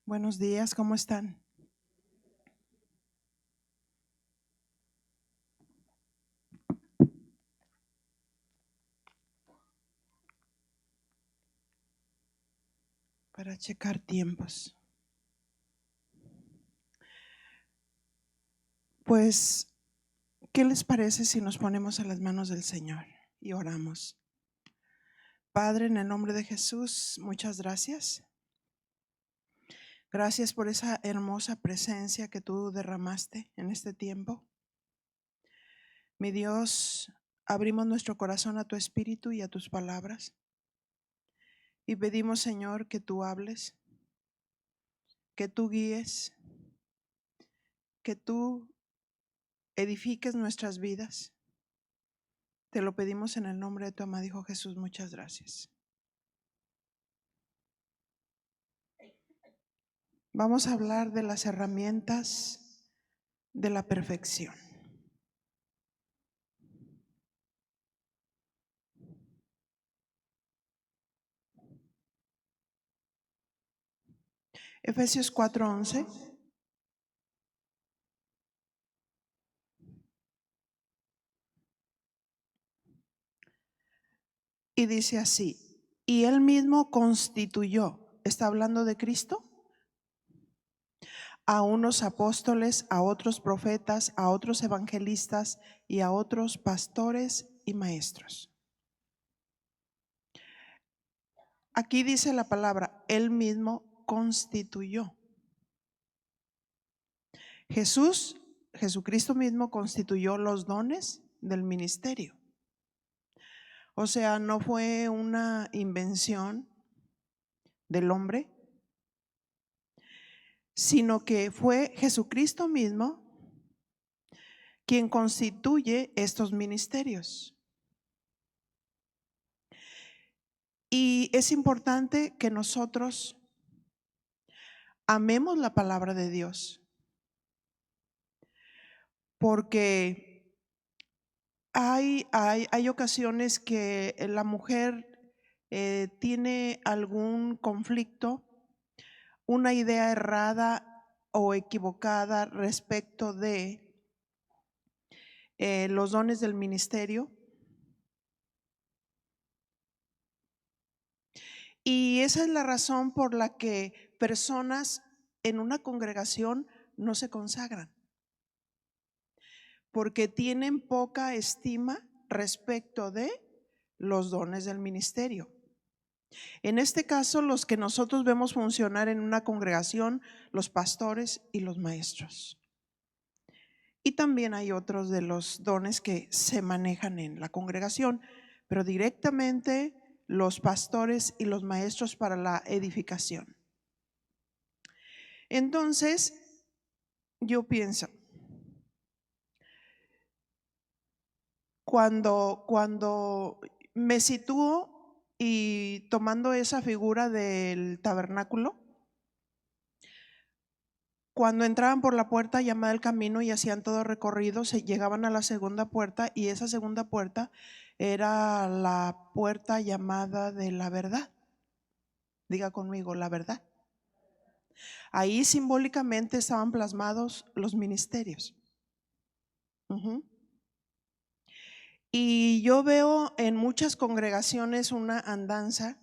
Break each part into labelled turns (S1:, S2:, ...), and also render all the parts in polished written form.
S1: Buenos días, ¿cómo están? Para checar tiempos. Pues, ¿qué les parece si nos ponemos a las manos del Señor y oramos? Padre, en el nombre de Jesús, muchas gracias. Gracias por esa hermosa presencia que tú derramaste en este tiempo. Mi Dios, abrimos nuestro corazón a tu espíritu y a tus palabras. Y pedimos, Señor, que tú hables, que tú guíes, que tú edifiques nuestras vidas. Te lo pedimos en el nombre de tu amado Hijo Jesús. Muchas gracias. Vamos a hablar de las herramientas de la perfección. Efesios 4:11. Y dice así: y él mismo constituyó, está hablando de Cristo, a unos apóstoles, a otros profetas, a otros evangelistas y a otros pastores y maestros. Aquí dice la palabra, él mismo constituyó. Jesucristo mismo constituyó los dones del ministerio. O sea, no fue una invención del hombre, sino que fue Jesucristo mismo quien constituye estos ministerios. Y es importante que nosotros amemos la palabra de Dios, porque hay ocasiones que la mujer tiene algún conflicto, una idea errada o equivocada respecto de los dones del ministerio. Y esa es la razón por la que personas en una congregación no se consagran, porque tienen poca estima respecto de los dones del ministerio. En este caso, los que nosotros vemos funcionar en una congregación, los pastores y los maestros. Y también hay otros de los dones que se manejan en la congregación, pero directamente los pastores y los maestros para la edificación. Entonces, yo pienso, cuando me sitúo y tomando esa figura del tabernáculo, cuando entraban por la puerta llamada el camino y hacían todo recorrido, se llegaban a la segunda puerta, y esa segunda puerta era la puerta llamada de la verdad. Diga conmigo, la verdad. Ahí simbólicamente estaban plasmados los ministerios. Y yo veo en muchas congregaciones una andanza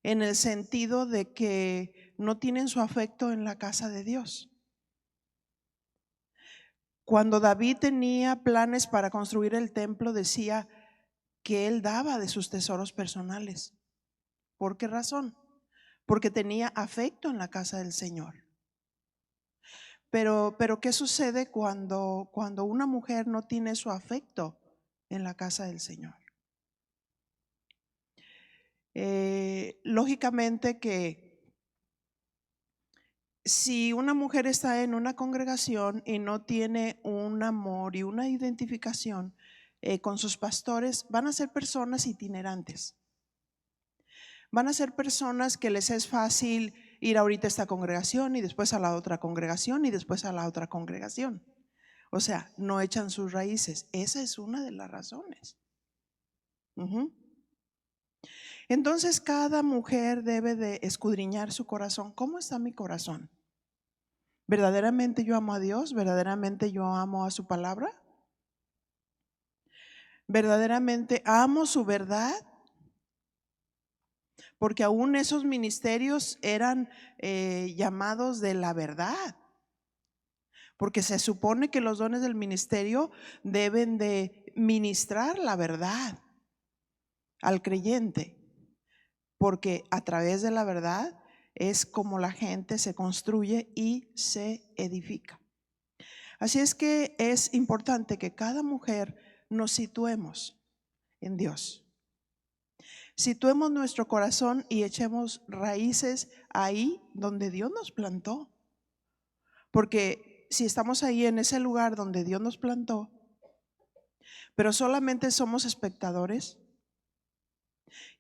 S1: en el sentido de que no tienen su afecto en la casa de Dios. Cuando David tenía planes para construir el templo, decía que él daba de sus tesoros personales. ¿Por qué razón? Porque tenía afecto en la casa del Señor. Pero ¿qué sucede cuando una mujer no tiene su afecto en la casa del Señor? Lógicamente que si una mujer está en una congregación y no tiene un amor y una identificación con sus pastores, van a ser personas itinerantes. Van a ser personas que les es fácil ir ahorita a esta congregación y después a la otra congregación y después a la otra congregación. O sea, no echan sus raíces. Esa es una de las razones. Entonces cada mujer debe de escudriñar su corazón. ¿Cómo está mi corazón? ¿Verdaderamente yo amo a Dios? ¿Verdaderamente yo amo a su palabra? ¿Verdaderamente amo su verdad? Porque aún esos ministerios eran llamados de la verdad. Porque se supone que los dones del ministerio deben de ministrar la verdad al creyente. Porque a través de la verdad es como la gente se construye y se edifica. Así es que es importante que cada mujer nos situemos en Dios. Situemos nuestro corazón y echemos raíces ahí donde Dios nos plantó. Porque si estamos ahí en ese lugar donde Dios nos plantó, pero solamente somos espectadores,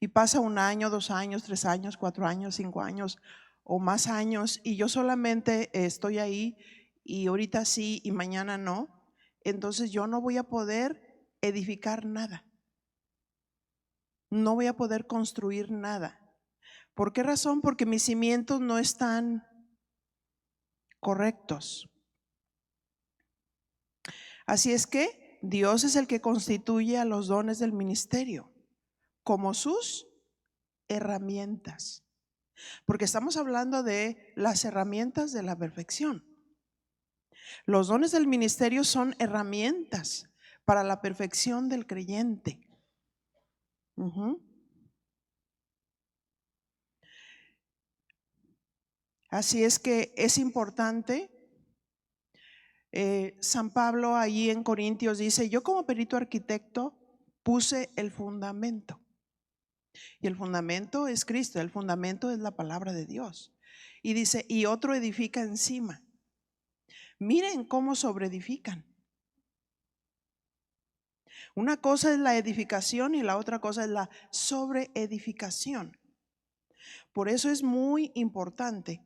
S1: y pasa 1 año, 2 años, 3 años, 4 años, 5 años o más años, y yo solamente estoy ahí y ahorita sí y mañana no, entonces yo no voy a poder edificar nada. No voy a poder construir nada. ¿Por qué razón? Porque mis cimientos no están correctos. Así es que Dios es el que constituye a los dones del ministerio como sus herramientas. Porque estamos hablando de las herramientas de la perfección. Los dones del ministerio son herramientas para la perfección del creyente. Así es que es importante. San Pablo allí en Corintios dice: yo como perito arquitecto puse el fundamento. Y el fundamento es Cristo, el fundamento es la palabra de Dios. Y dice, y otro edifica encima. Miren cómo sobreedifican. Una cosa es la edificación y la otra cosa es la sobreedificación. Por eso es muy importante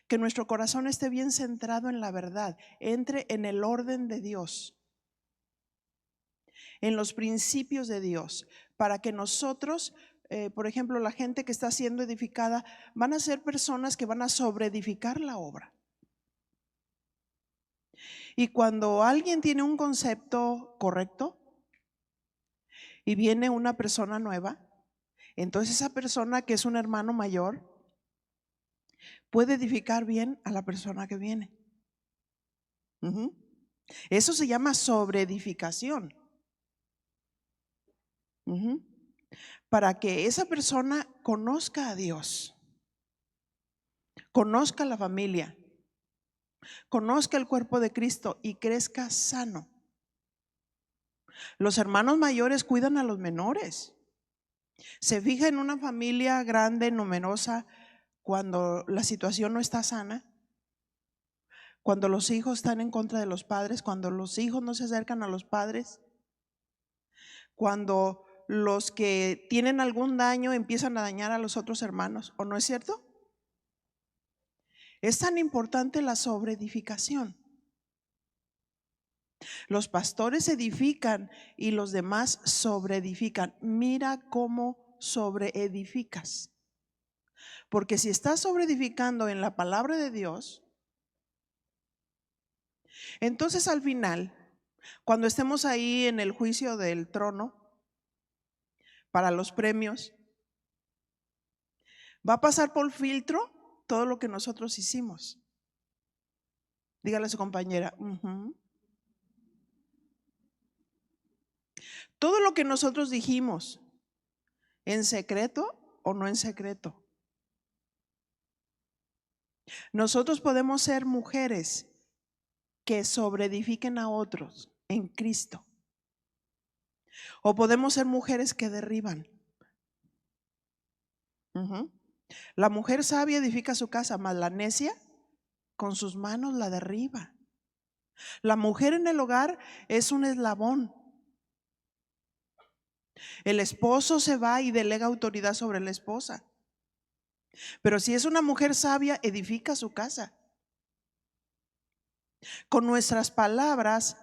S1: que nuestro corazón esté bien centrado en la verdad, entre en el orden de Dios, en los principios de Dios, para que nosotros, por ejemplo, la gente que está siendo edificada, van a ser personas que van a sobreedificar la obra. Y cuando alguien tiene un concepto correcto y viene una persona nueva, entonces esa persona que es un hermano mayor puede edificar bien a la persona que viene. Eso se llama sobreedificación. Para que esa persona conozca a Dios, conozca la familia, conozca el cuerpo de Cristo y crezca sano. Los hermanos mayores cuidan a los menores. Se fija en una familia grande, numerosa, cuando la situación no está sana, cuando los hijos están en contra de los padres, cuando los hijos no se acercan a los padres, cuando los que tienen algún daño empiezan a dañar a los otros hermanos, ¿o no es cierto? Es tan importante la sobreedificación. Los pastores edifican y los demás sobreedifican. Mira cómo sobreedificas. Porque si estás sobreedificando en la palabra de Dios, entonces al final, cuando estemos ahí en el juicio del trono para los premios, va a pasar por filtro todo lo que nosotros hicimos. Dígale a su compañera, todo lo que nosotros dijimos, en secreto o no en secreto. Nosotros podemos ser mujeres que sobreedifiquen a otros en Cristo. O podemos ser mujeres que derriban. La mujer sabia edifica su casa, mas la necia con sus manos la derriba. La mujer en el hogar es un eslabón. El esposo se va y delega autoridad sobre la esposa. Pero si es una mujer sabia, edifica su casa. Con nuestras palabras,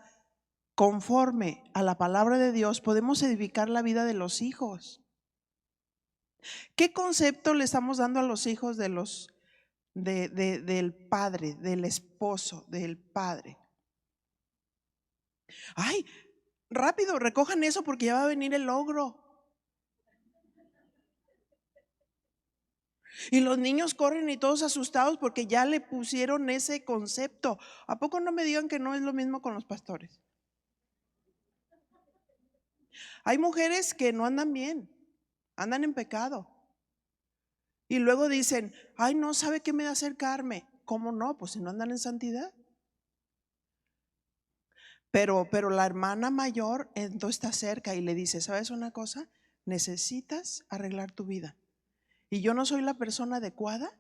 S1: conforme a la palabra de Dios, podemos edificar la vida de los hijos. ¿Qué concepto le estamos dando a los hijos del padre, del esposo, del padre? Ay, rápido, recojan eso porque ya va a venir el ogro. Y los niños corren y todos asustados porque ya le pusieron ese concepto. ¿A poco no me digan que no es lo mismo con los pastores? Hay mujeres que no andan bien, andan en pecado. Y luego dicen, ay, no sabe qué me da acercarme. ¿Cómo no? Pues si no andan en santidad. Pero la hermana mayor entonces está cerca y le dice, ¿sabes una cosa? Necesitas arreglar tu vida. Y yo no soy la persona adecuada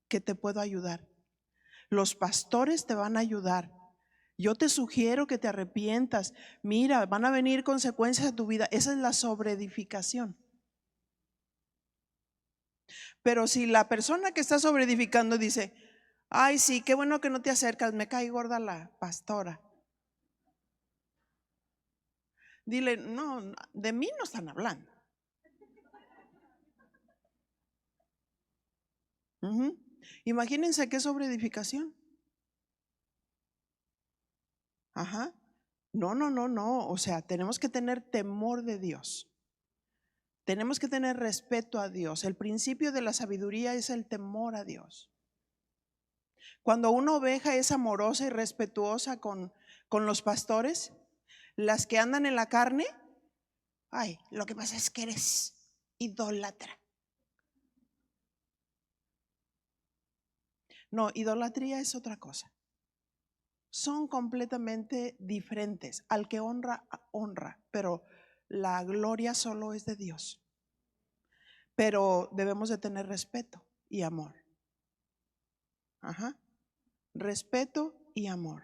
S1: que te puedo ayudar. Los pastores te van a ayudar. Yo te sugiero que te arrepientas. Mira, van a venir consecuencias a tu vida. Esa es la sobreedificación. Pero si la persona que está sobreedificando dice, ay, sí, qué bueno que no te acercas, me cae gorda la pastora. Dile, no, de mí no están hablando. Imagínense qué sobreedificación. Ajá. No. O sea, tenemos que tener temor de Dios. Tenemos que tener respeto a Dios. El principio de la sabiduría es el temor a Dios. Cuando una oveja es amorosa y respetuosa con los pastores, las que andan en la carne, ay, lo que pasa es que eres idólatra. No, idolatría es otra cosa. Son completamente diferentes. Al que honra, honra, pero la gloria solo es de Dios. Pero debemos de tener respeto y amor. Ajá. Respeto y amor.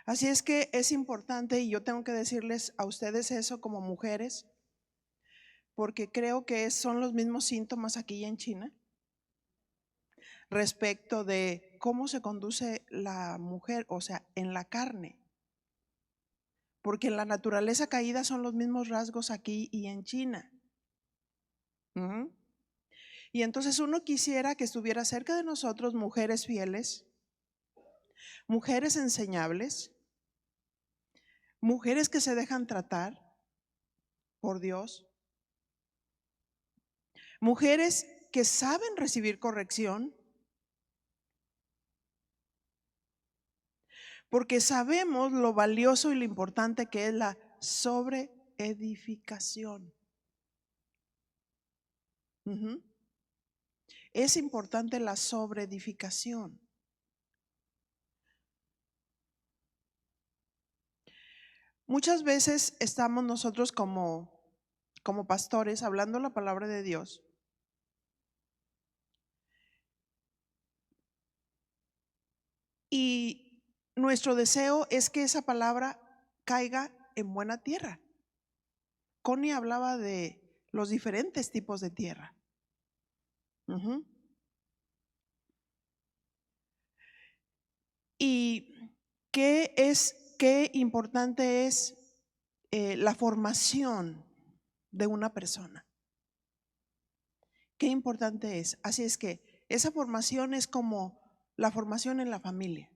S1: Así es que es importante, y yo tengo que decirles a ustedes eso como mujeres, porque creo que son los mismos síntomas aquí en China, respecto de cómo se conduce la mujer, o sea, en la carne. Porque en la naturaleza caída son los mismos rasgos aquí y en China. Y entonces uno quisiera que estuviera cerca de nosotros mujeres fieles, mujeres enseñables, mujeres que se dejan tratar por Dios, mujeres que saben recibir corrección, porque sabemos lo valioso y lo importante que es la sobreedificación. Es importante la sobreedificación. Muchas veces estamos nosotros como pastores hablando la palabra de Dios. Y nuestro deseo es que esa palabra caiga en buena tierra. Connie hablaba de los diferentes tipos de tierra. Y qué importante es la formación de una persona. Qué importante es. Así es que esa formación es como la formación en la familia.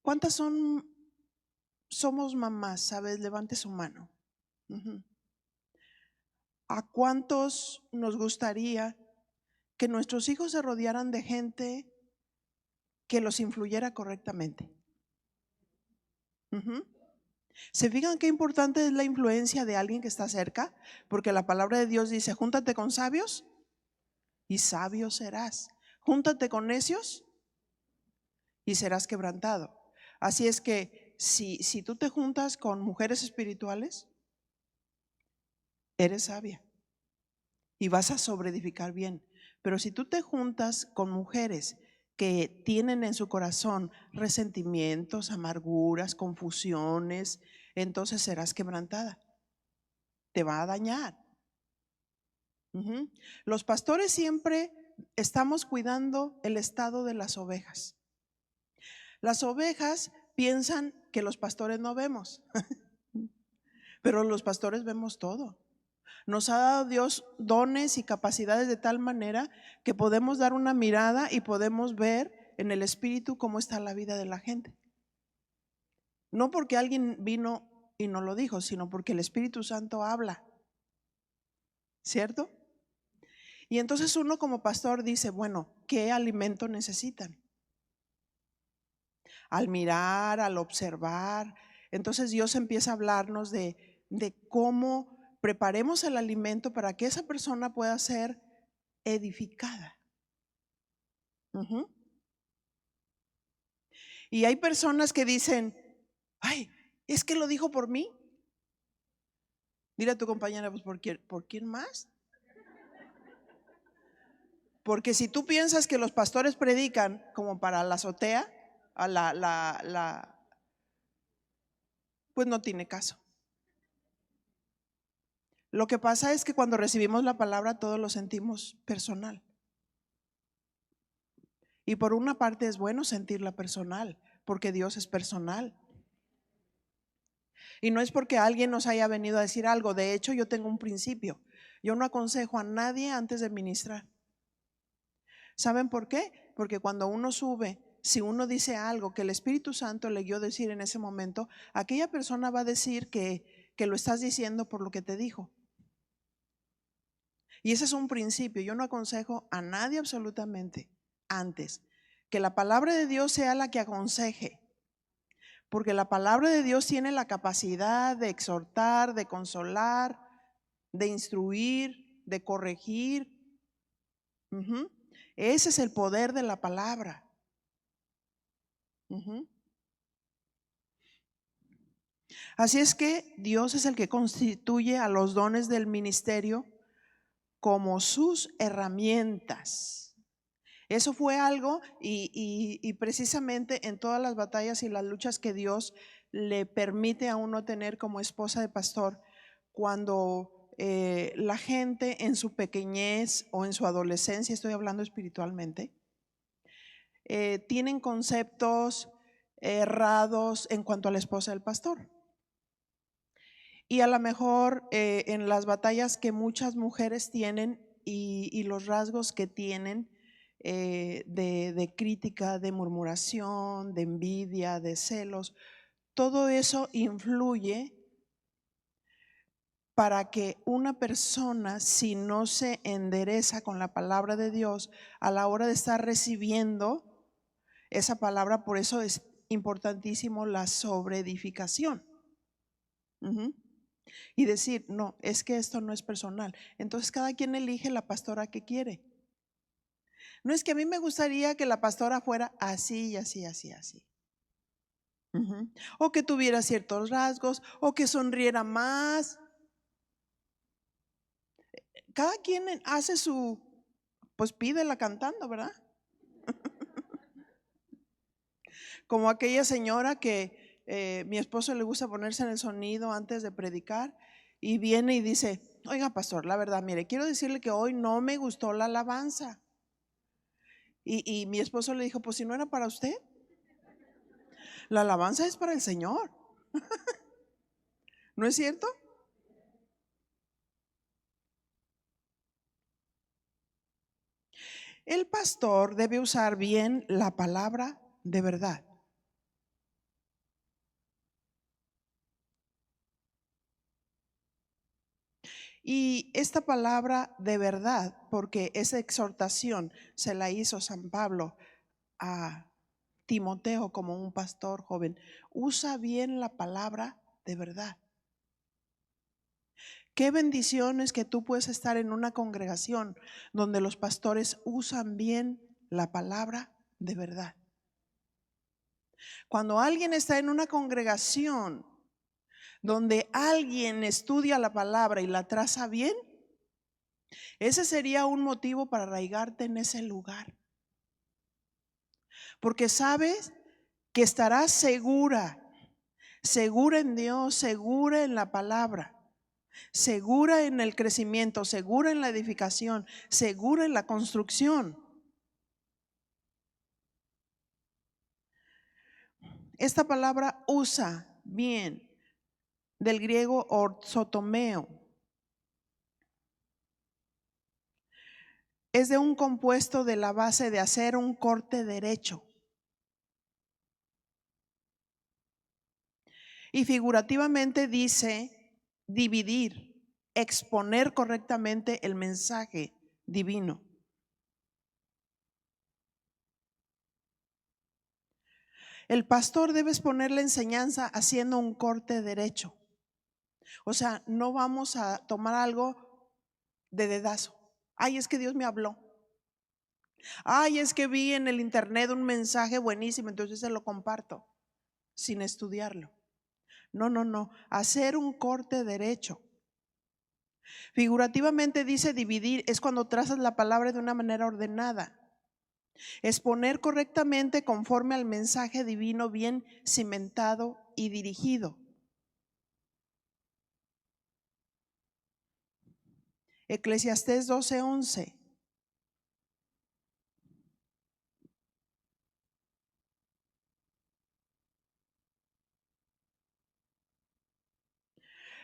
S1: ¿Cuántas somos mamás? ¿Sabes? Levante su mano. ¿A cuántos nos gustaría que nuestros hijos se rodearan de gente que los influyera correctamente? ¿Se fijan qué importante es la influencia de alguien que está cerca? Porque la palabra de Dios dice, júntate con sabios y sabio serás. Júntate con necios y serás quebrantado. Así es que si tú te juntas con mujeres espirituales, eres sabia y vas a sobreedificar bien. Pero si tú te juntas con mujeres que tienen en su corazón resentimientos, amarguras, confusiones, entonces serás quebrantada. Te va a dañar. Los pastores siempre estamos cuidando el estado de las ovejas. Las ovejas piensan que los pastores no vemos, pero los pastores vemos todo. Nos ha dado Dios dones y capacidades de tal manera que podemos dar una mirada y podemos ver en el espíritu cómo está la vida de la gente. No porque alguien vino y no lo dijo, sino porque el Espíritu Santo habla, ¿cierto? Y entonces uno como pastor dice, bueno, ¿qué alimento necesitan? Al mirar, al observar, entonces Dios empieza a hablarnos de cómo preparemos el alimento para que esa persona pueda ser edificada. Y hay personas que dicen, ay, es que lo dijo por mí. Dile a tu compañera, pues ¿por quién más? Porque si tú piensas que los pastores predican como para la azotea, pues no tiene caso. Lo que pasa es que cuando recibimos la palabra todos lo sentimos personal. Y por una parte es bueno sentirla personal, porque Dios es personal. Y no es porque alguien nos haya venido a decir algo. De hecho, yo tengo un principio. Yo no aconsejo a nadie antes de ministrar. ¿Saben por qué? Porque cuando uno sube, si uno dice algo que el Espíritu Santo le guió decir en ese momento, aquella persona va a decir que lo estás diciendo por lo que te dijo. Y ese es un principio. Yo no aconsejo a nadie absolutamente antes. Que la palabra de Dios sea la que aconseje. Porque la palabra de Dios tiene la capacidad de exhortar, de consolar, de instruir, de corregir. Ese es el poder de la palabra. Así es que Dios es el que constituye a los dones del ministerio como sus herramientas. Eso fue algo y precisamente en todas las batallas y las luchas que Dios le permite a uno tener como esposa de pastor, cuando la gente en su pequeñez o en su adolescencia, estoy hablando espiritualmente, tienen conceptos errados en cuanto a la esposa del pastor. Y a lo mejor en las batallas que muchas mujeres tienen y los rasgos que tienen de crítica, de murmuración, de envidia, de celos, todo eso influye para que una persona, si no se endereza con la palabra de Dios a la hora de estar recibiendo esa palabra, por eso es importantísimo la sobreedificación. Y decir, no, es que esto no es personal. Entonces cada quien elige la pastora que quiere. No es que a mí me gustaría que la pastora fuera así y así, así, así. O que tuviera ciertos rasgos, o que sonriera más. Cada quien hace su, pues pídela cantando, ¿verdad? Como aquella señora que mi esposo le gusta ponerse en el sonido antes de predicar y viene y dice, oiga pastor, la verdad, mire, quiero decirle que hoy no me gustó la alabanza. Y mi esposo le dijo, pues si no era para usted, la alabanza es para el Señor. ¿No es cierto? El pastor debe usar bien la palabra de verdad. Y esta palabra de verdad, porque esa exhortación se la hizo San Pablo a Timoteo como un pastor joven, usa bien la palabra de verdad. Qué bendiciones que tú puedes estar en una congregación donde los pastores usan bien la palabra de verdad. Cuando alguien está en una congregación donde alguien estudia la palabra y la traza bien, ese sería un motivo para arraigarte en ese lugar. Porque sabes que estarás segura en Dios, segura en la palabra, segura en el crecimiento, segura en la edificación, segura en la construcción. Esta palabra usa bien del griego orzotomeo. Es de un compuesto de la base de hacer un corte derecho. Y figurativamente dice dividir, exponer correctamente el mensaje divino. El pastor debe exponer la enseñanza haciendo un corte derecho. O sea, no vamos a tomar algo de dedazo. Ay, es que Dios me habló. Ay, es que vi en el internet un mensaje buenísimo, entonces se lo comparto sin estudiarlo. No, hacer un corte derecho. Figurativamente dice dividir, es cuando trazas la palabra de una manera ordenada. Exponer correctamente conforme al mensaje divino bien cimentado y dirigido. Eclesiastés 12:11.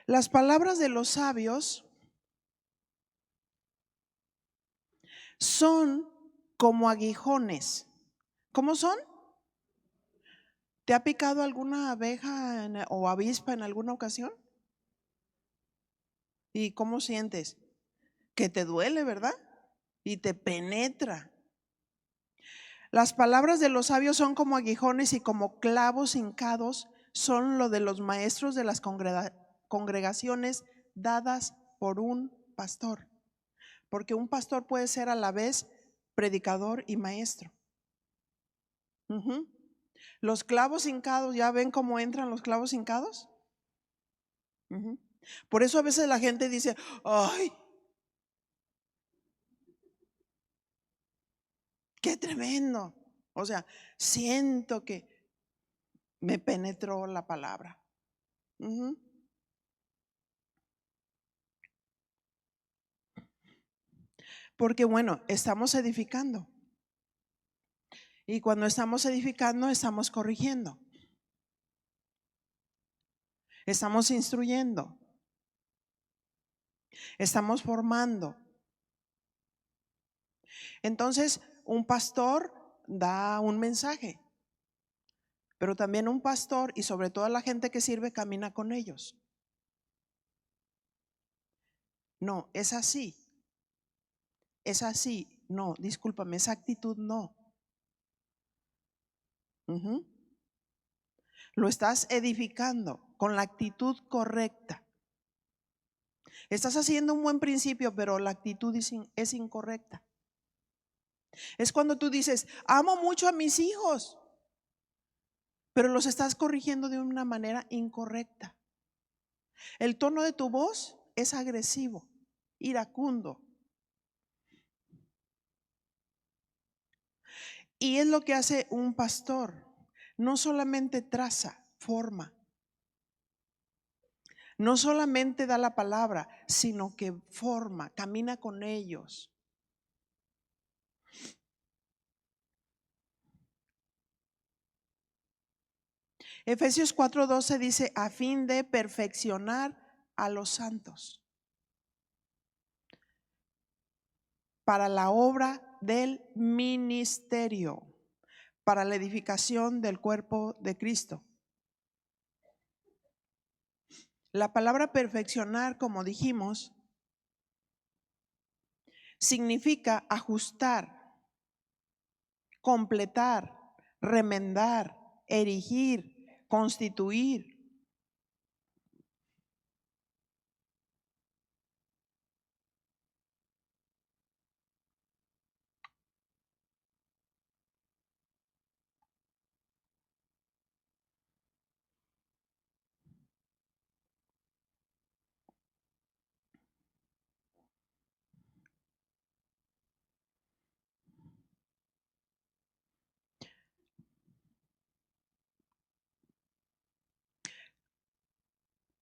S1: Las palabras de los sabios son como aguijones. ¿Cómo son? ¿Te ha picado alguna abeja o avispa en alguna ocasión? ¿Y cómo sientes? Que te duele, ¿verdad? Y te penetra. Las palabras de los sabios son como aguijones y como clavos hincados son lo de los maestros de las congregaciones dadas por un pastor. Porque un pastor puede ser a la vez predicador y maestro. Los clavos hincados, ¿ya ven cómo entran los clavos hincados? Por eso a veces la gente dice, ay, qué tremendo. O sea, siento que me penetró la palabra. Porque bueno, estamos edificando. Y cuando estamos edificando, estamos corrigiendo. Estamos instruyendo. Estamos formando. Entonces, un pastor da un mensaje. Pero también un pastor y sobre todo la gente que sirve camina con ellos. No, es así. Es así. No, discúlpame, esa actitud no. Lo estás edificando con la actitud correcta. Estás haciendo un buen principio, pero la actitud es incorrecta. Es cuando tú dices, amo mucho a mis hijos, pero los estás corrigiendo de una manera incorrecta. El tono de tu voz es agresivo, iracundo. Y es lo que hace un pastor. No solamente traza, forma. No solamente da la palabra, sino que forma, camina con ellos. Efesios 4:12 dice, a fin de perfeccionar a los santos para la obra del ministerio, para la edificación del cuerpo de Cristo. La palabra perfeccionar, como dijimos, significa ajustar, completar, remendar, erigir, constituir.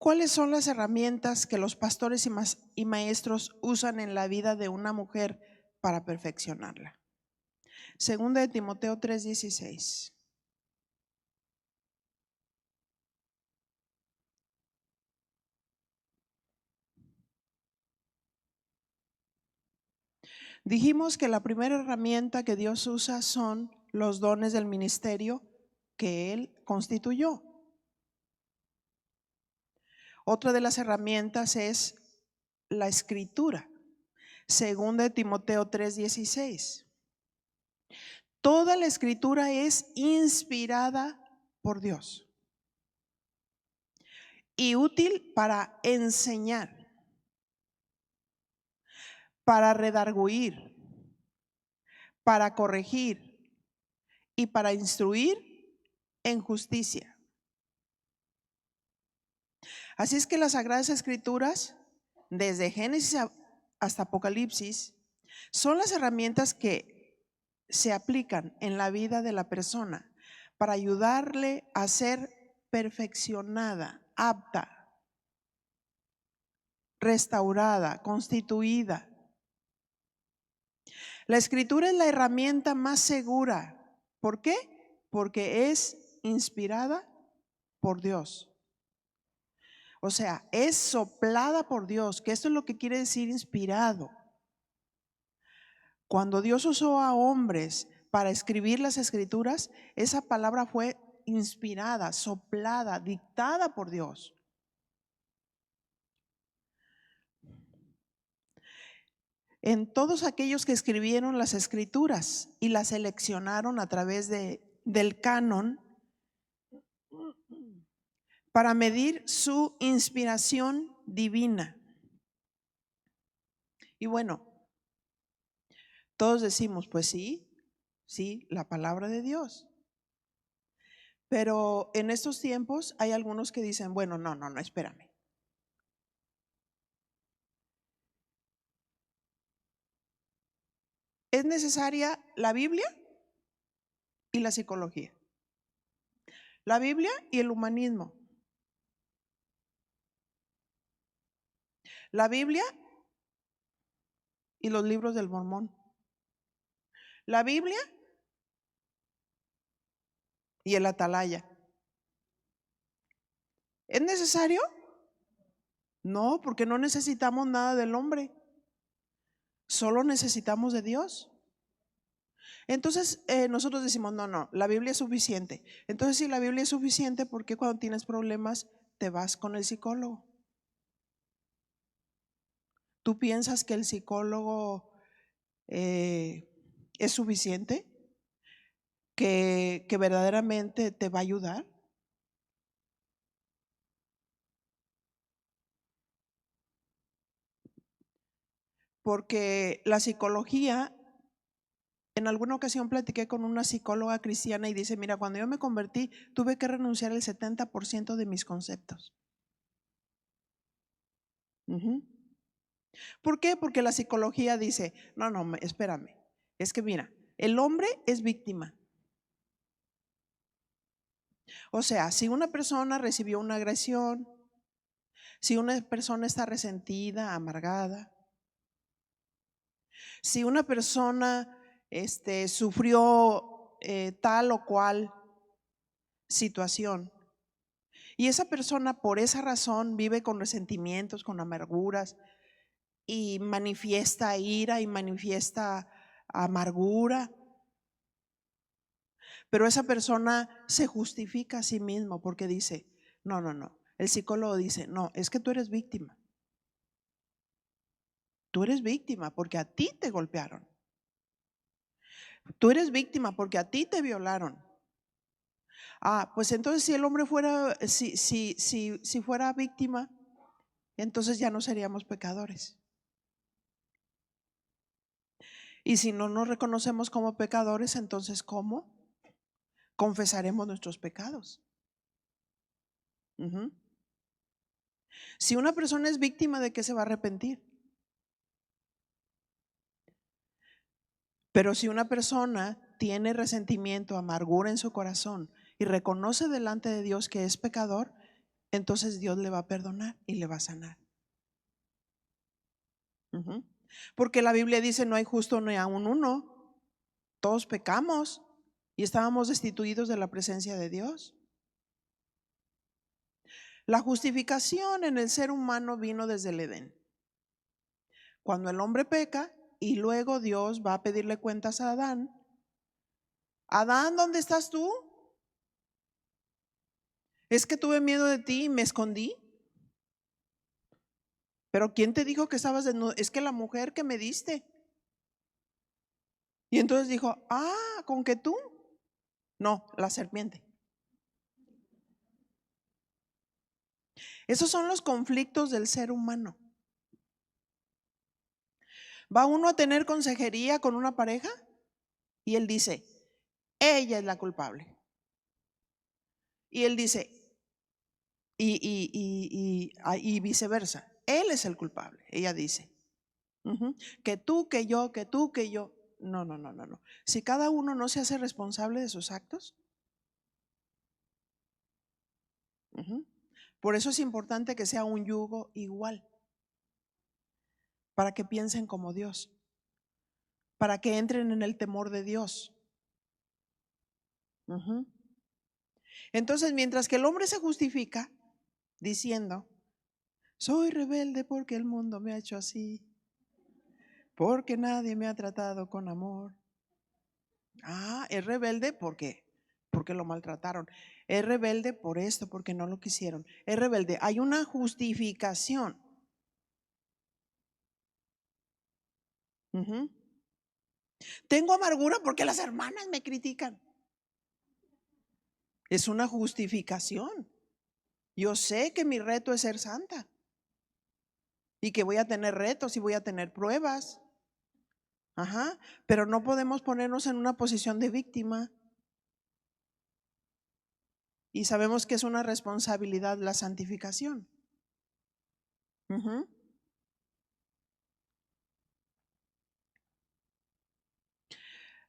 S1: ¿Cuáles son las herramientas que los pastores y maestros usan en la vida de una mujer para perfeccionarla? Segunda de Timoteo 3:16. Dijimos que la primera herramienta que Dios usa son los dones del ministerio que Él constituyó. Otra de las herramientas es la escritura. Segunda de Timoteo 3:16. Toda la escritura es inspirada por Dios y útil para enseñar, para redarguir, para corregir y para instruir en justicia. Así es que las Sagradas Escrituras, desde Génesis hasta Apocalipsis, son las herramientas que se aplican en la vida de la persona para ayudarle a ser perfeccionada, apta, restaurada, constituida. La escritura es la herramienta más segura. ¿Por qué? Porque es inspirada por Dios. O sea, es soplada por Dios, que esto es lo que quiere decir inspirado. Cuando Dios usó a hombres para escribir las escrituras, esa palabra fue inspirada, soplada, dictada por Dios. En todos aquellos que escribieron las escrituras y las seleccionaron a través del canon para medir su inspiración divina. Y bueno, todos decimos, pues sí, la palabra de Dios. Pero en estos tiempos hay algunos que dicen, bueno, no, espérame. Es necesaria la Biblia y la psicología. La Biblia y el humanismo. La Biblia y los libros del Mormón. La Biblia y el Atalaya. ¿Es necesario? No, porque no necesitamos nada del hombre. Solo necesitamos de Dios. Entonces nosotros decimos, no, la Biblia es suficiente. Entonces si la Biblia es suficiente, ¿por qué cuando tienes problemas te vas con el psicólogo? ¿Tú piensas que el psicólogo es suficiente? ¿Que verdaderamente te va a ayudar? Porque la psicología, en alguna ocasión platiqué con una psicóloga cristiana y dice, mira, cuando yo me convertí tuve que renunciar al 70% de mis conceptos. ¿Por qué? Porque la psicología dice, no, espérame, es que mira, el hombre es víctima. O sea, si una persona recibió una agresión, si una persona está resentida, amargada, si una persona sufrió tal o cual situación y esa persona por esa razón vive con resentimientos, con amarguras y manifiesta ira y manifiesta amargura, pero esa persona se justifica a sí mismo porque dice, no, el psicólogo dice, no, es que tú eres víctima. Tú eres víctima porque a ti te golpearon. Tú eres víctima porque a ti te violaron. Pues entonces si el hombre fuera, si fuera víctima, entonces ya no seríamos pecadores. Y si no nos reconocemos como pecadores, entonces ¿cómo confesaremos nuestros pecados? Si una persona es víctima, ¿de qué se va a arrepentir? Pero si una persona tiene resentimiento, amargura en su corazón y reconoce delante de Dios que es pecador, entonces Dios le va a perdonar y le va a sanar. Porque la Biblia dice, no hay justo ni aun uno. Todos pecamos y estábamos destituidos de la presencia de Dios. La justificación en el ser humano vino desde el Edén. Cuando el hombre peca, y luego Dios va a pedirle cuentas a Adán. Adán, ¿dónde estás tú? Es que tuve miedo de ti y me escondí. Pero ¿quién te dijo que estabas desnudo? Es que la mujer que me diste. Y entonces dijo, ¿con que tú? No, la serpiente. Esos son los conflictos del ser humano. Va uno a tener consejería con una pareja y él dice, ella es la culpable. Y él dice, y viceversa, él es el culpable. Ella dice, que tú, que yo, que tú, que yo. No, no, no, no, no. Si cada uno no se hace responsable de sus actos, por eso es importante que sea un yugo igual, para que piensen como Dios, para que entren en el temor de Dios. Entonces, mientras que el hombre se justifica diciendo, soy rebelde porque el mundo me ha hecho así, porque nadie me ha tratado con amor. Es rebelde porque lo maltrataron. Es rebelde por esto, porque no lo quisieron. Es rebelde. Hay una justificación. Tengo amargura porque las hermanas me critican. Es una justificación. Yo sé que mi reto es ser santa y que voy a tener retos y voy a tener pruebas. Pero no podemos ponernos en una posición de víctima. Y sabemos que es una responsabilidad la santificación.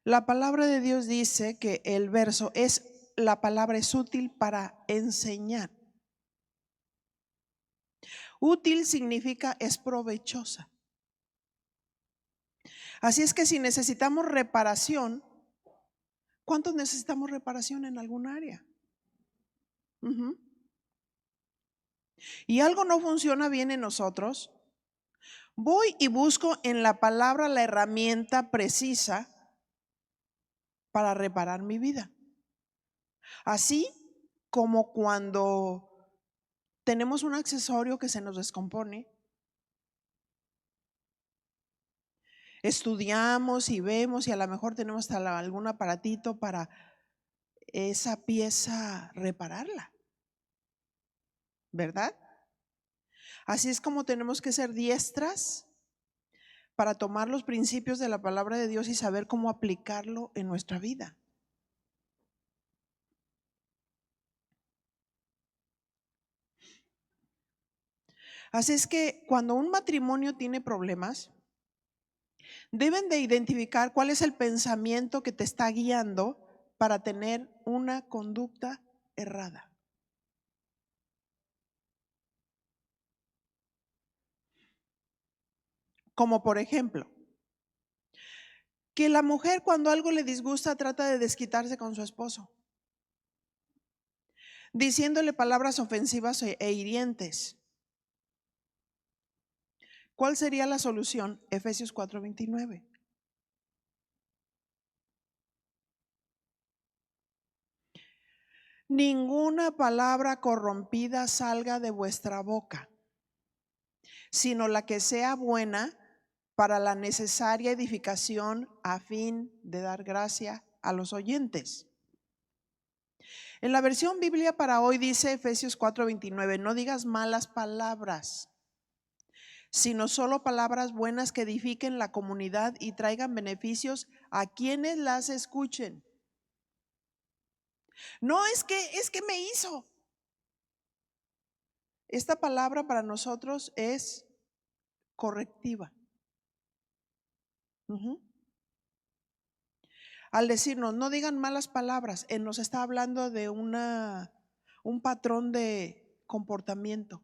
S1: La palabra de Dios dice que el verso la palabra es útil para enseñar. Útil significa es provechosa. Así es que si necesitamos reparación, ¿cuántos necesitamos reparación en algún área? Y algo no funciona bien en nosotros, voy y busco en la palabra la herramienta precisa para reparar mi vida. Así como cuando tenemos un accesorio que se nos descompone, estudiamos y vemos y a lo mejor tenemos hasta algún aparatito para esa pieza repararla, ¿verdad? Así es como tenemos que ser diestras para tomar los principios de la palabra de Dios y saber cómo aplicarlo en nuestra vida. Así es que cuando un matrimonio tiene problemas, deben de identificar cuál es el pensamiento que te está guiando para tener una conducta errada. Como por ejemplo, que la mujer cuando algo le disgusta trata de desquitarse con su esposo, diciéndole palabras ofensivas e hirientes. ¿Cuál sería la solución? Efesios 4:29. Ninguna palabra corrompida salga de vuestra boca, sino la que sea buena para la necesaria edificación a fin de dar gracia a los oyentes. En la versión Biblia para hoy dice Efesios 4:29, no digas malas palabras, sino solo palabras buenas que edifiquen la comunidad y traigan beneficios a quienes las escuchen. No es que me hizo. Esta palabra para nosotros es correctiva. Al decirnos no digan malas palabras, Él nos está hablando de un patrón de comportamiento.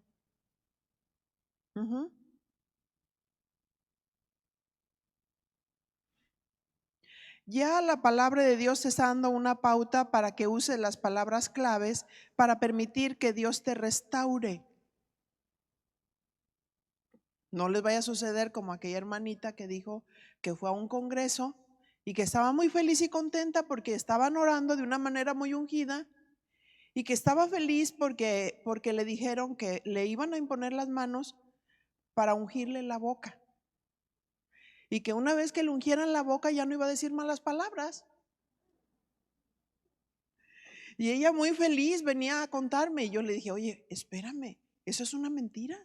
S1: Ya la palabra de Dios te está dando una pauta para que uses las palabras claves para permitir que Dios te restaure. No les vaya a suceder como aquella hermanita que dijo que fue a un congreso y que estaba muy feliz y contenta porque estaban orando de una manera muy ungida y que estaba feliz porque le dijeron que le iban a imponer las manos para ungirle la boca. Y que una vez que le ungieran la boca ya no iba a decir malas palabras. Y ella muy feliz venía a contarme y yo le dije, oye, espérame, eso es una mentira.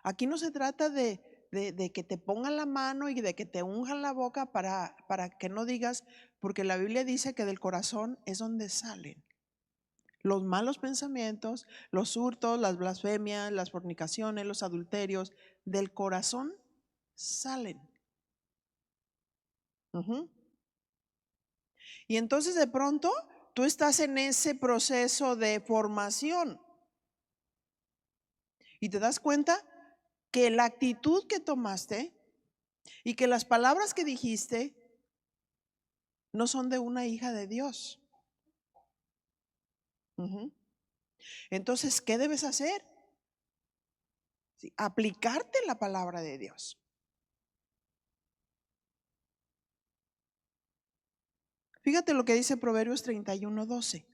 S1: Aquí no se trata de que te pongan la mano y de que te unjan la boca para que no digas, porque la Biblia dice que del corazón es donde salen los malos pensamientos, los hurtos, las blasfemias, las fornicaciones, los adulterios, del corazón salen. Ujú. Y entonces de pronto tú estás en ese proceso de formación y te das cuenta que la actitud que tomaste y que las palabras que dijiste no son de una hija de Dios. Ujú. Entonces, ¿qué debes hacer? Sí, aplicarte la palabra de Dios. Fíjate lo que dice Proverbios 31:12.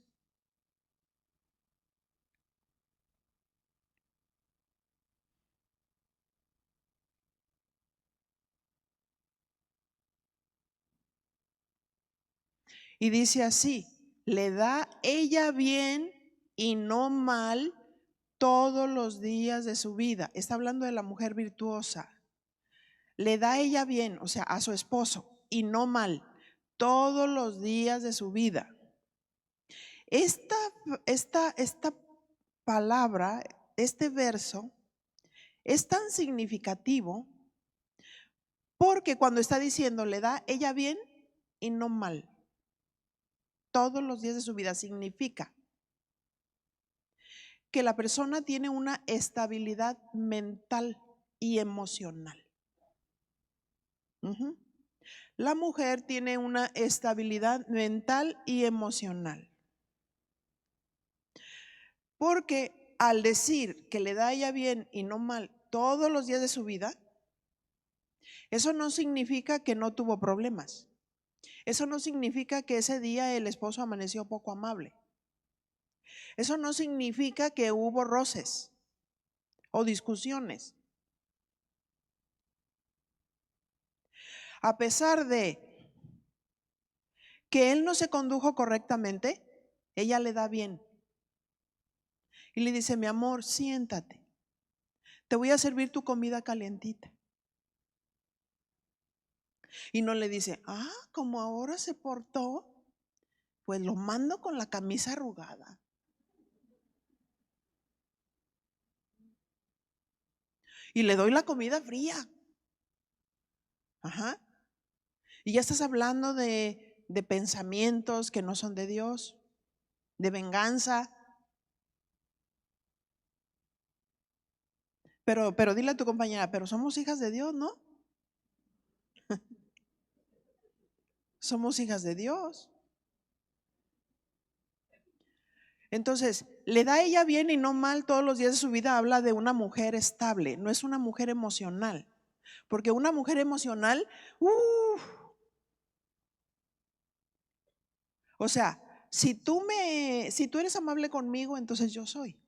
S1: Y dice así, le da ella bien y no mal todos los días de su vida. Está hablando de la mujer virtuosa. Le da ella bien, o sea, a su esposo, y no mal, todos los días de su vida. Esta, esta palabra, este verso, es tan significativo porque cuando está diciendo, le da ella bien y no mal, todos los días de su vida, significa que la persona tiene una estabilidad mental y emocional. Uh-huh. La mujer tiene una estabilidad mental y emocional. Porque al decir que le da a ella bien y no mal todos los días de su vida, eso no significa que no tuvo problemas. Eso no significa que ese día el esposo amaneció poco amable. Eso no significa que hubo roces o discusiones. A pesar de que él no se condujo correctamente, ella le da bien. Y le dice, mi amor, siéntate. Te voy a servir tu comida calientita. Y no le dice, como ahora se portó, pues lo mando con la camisa arrugada. Y le doy la comida fría. Ajá. Y ya estás hablando de pensamientos que no son de Dios, de venganza. Pero dile a tu compañera, pero somos hijas de Dios, ¿no? Somos hijas de Dios. Entonces, le da a ella bien y no mal todos los días de su vida. Habla de una mujer estable, no es una mujer emocional. Porque una mujer emocional, o sea, si tú eres amable conmigo, entonces yo soy.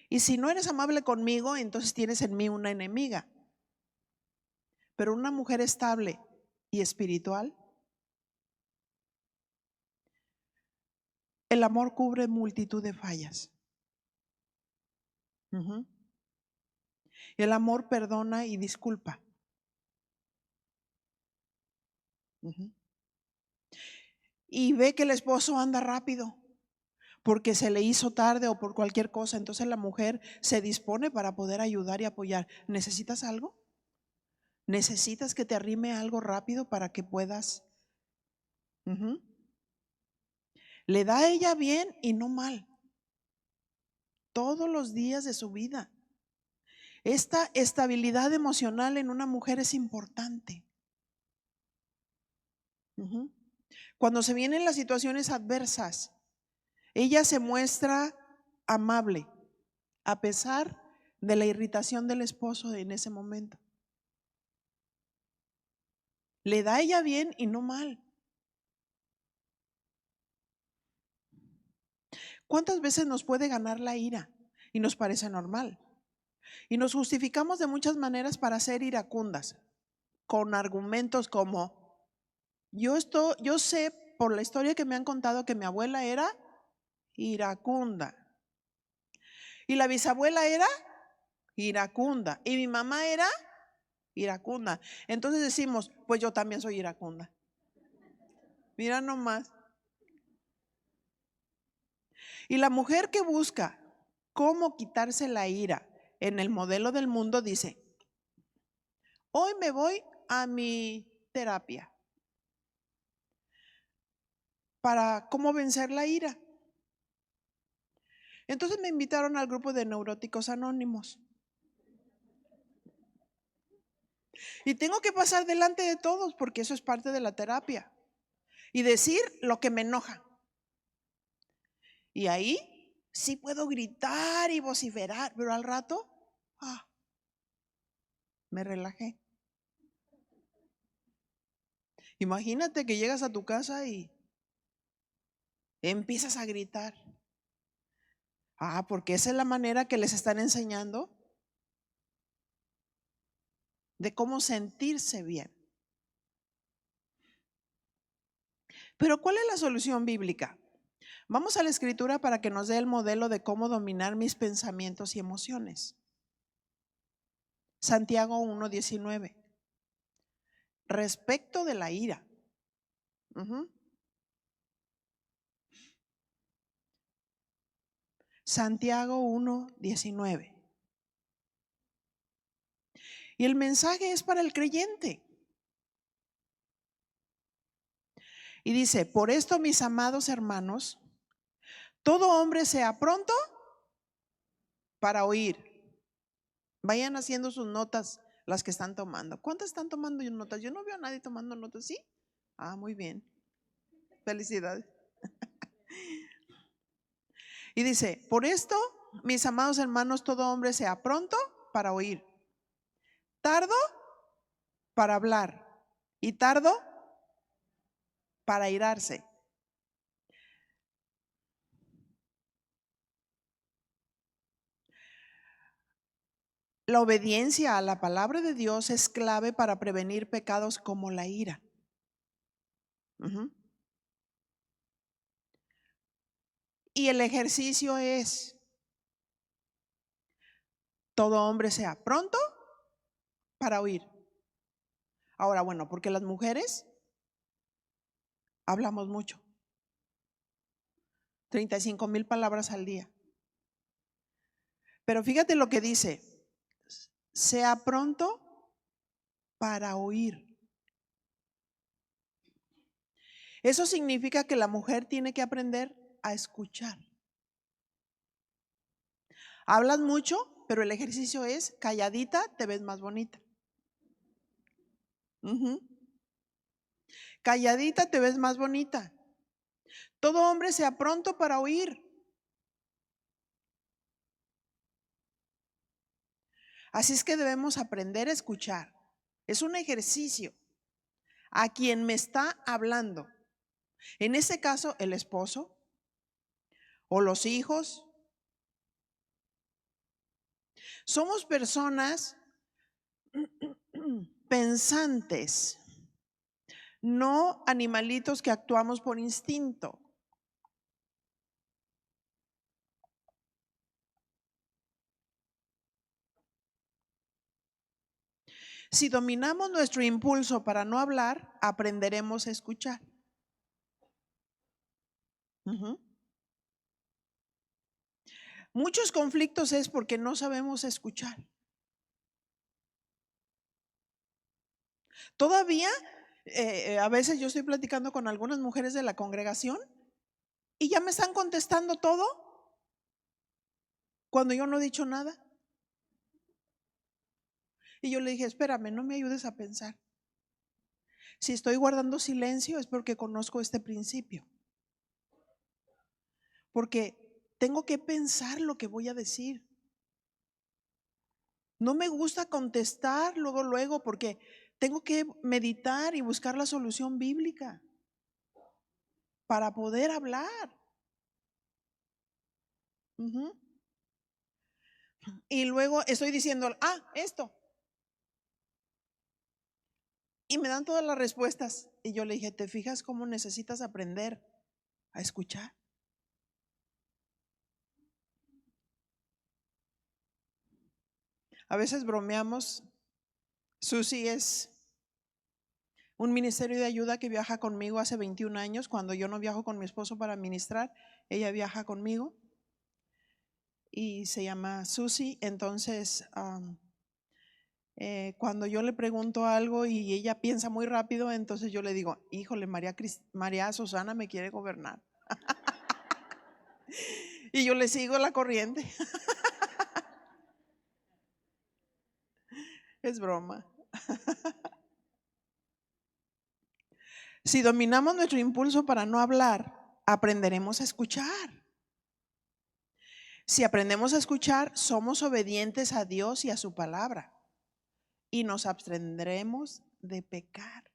S1: Y si no eres amable conmigo, entonces tienes en mí una enemiga. Pero una mujer estable y espiritual, el amor cubre multitud de fallas. Uh-huh. El amor perdona y disculpa. Uh-huh. Y ve que el esposo anda rápido porque se le hizo tarde o por cualquier cosa. Entonces la mujer se dispone para poder ayudar y apoyar. ¿Necesitas algo? ¿Necesitas que te arrime algo rápido para que puedas? Uh-huh. Le da a ella bien y no mal. Todos los días de su vida. Esta estabilidad emocional en una mujer es importante. Uh-huh. Cuando se vienen las situaciones adversas, ella se muestra amable, a pesar de la irritación del esposo en ese momento. Le da a ella bien y no mal. ¿Cuántas veces nos puede ganar la ira y nos parece normal? Y nos justificamos de muchas maneras para ser iracundas, con argumentos como, yo sé por la historia que me han contado que mi abuela era iracunda y la bisabuela era iracunda y mi mamá era iracunda. Entonces decimos, pues yo también soy iracunda. Mira nomás. Y la mujer que busca cómo quitarse la ira en el modelo del mundo dice, hoy me voy a mi terapia para cómo vencer la ira. Entonces me invitaron al grupo de neuróticos anónimos. Y tengo que pasar delante de todos porque eso es parte de la terapia. Y decir lo que me enoja. Y ahí sí puedo gritar y vociferar, pero al rato, me relajé. Imagínate que llegas a tu casa y empiezas a gritar. Porque esa es la manera que les están enseñando de cómo sentirse bien. Pero ¿cuál es la solución bíblica? Vamos a la escritura para que nos dé el modelo de cómo dominar mis pensamientos y emociones. Santiago 1:19. Respecto de la ira. Santiago 1:19. Y el mensaje es para el creyente. Y dice, por esto, mis amados hermanos, todo hombre sea pronto para oír. Vayan haciendo sus notas, las que están tomando. ¿Cuántas están tomando notas? Yo no veo a nadie tomando notas, ¿sí? Muy bien. Felicidades. Y dice, por esto, mis amados hermanos, todo hombre sea pronto para oír, tardo para hablar y tardo para airarse. La obediencia a la palabra de Dios es clave para prevenir pecados como la ira. Y el ejercicio es, todo hombre sea pronto para oír. Ahora, bueno, porque las mujeres hablamos mucho. 35,000 palabras al día. Pero fíjate lo que dice, sea pronto para oír. Eso significa que la mujer tiene que aprender a escuchar. Hablas mucho, pero el ejercicio es calladita, te ves más bonita. Calladita, te ves más bonita. Todo hombre sea pronto para oír. Así es que debemos aprender a escuchar. Es un ejercicio. A quien me está hablando, en ese caso el esposo o los hijos. Somos personas pensantes, no animalitos que actuamos por instinto. Si dominamos nuestro impulso para no hablar, aprenderemos a escuchar. Muchos conflictos es porque no sabemos escuchar. Todavía, a veces yo estoy platicando con algunas mujeres de la congregación y ya me están contestando todo cuando yo no he dicho nada. Y yo le dije, espérame, no me ayudes a pensar. Si estoy guardando silencio es porque conozco este principio. Porque tengo que pensar lo que voy a decir. No me gusta contestar luego, porque tengo que meditar y buscar la solución bíblica para poder hablar. Ujú. Y luego estoy diciendo, esto. Y me dan todas las respuestas. Y yo le dije, ¿te fijas cómo necesitas aprender a escuchar? A veces bromeamos. Susi es un ministerio de ayuda que viaja conmigo hace 21 años. Cuando yo no viajo con mi esposo para ministrar, ella viaja conmigo y se llama Susi. Entonces, cuando yo le pregunto algo y ella piensa muy rápido, entonces yo le digo, híjole, María Susana me quiere gobernar. Y yo le sigo la corriente. Es broma. Si dominamos nuestro impulso para no hablar, aprenderemos a escuchar. Si aprendemos a escuchar, somos obedientes a Dios y a su palabra y nos abstendremos de pecar.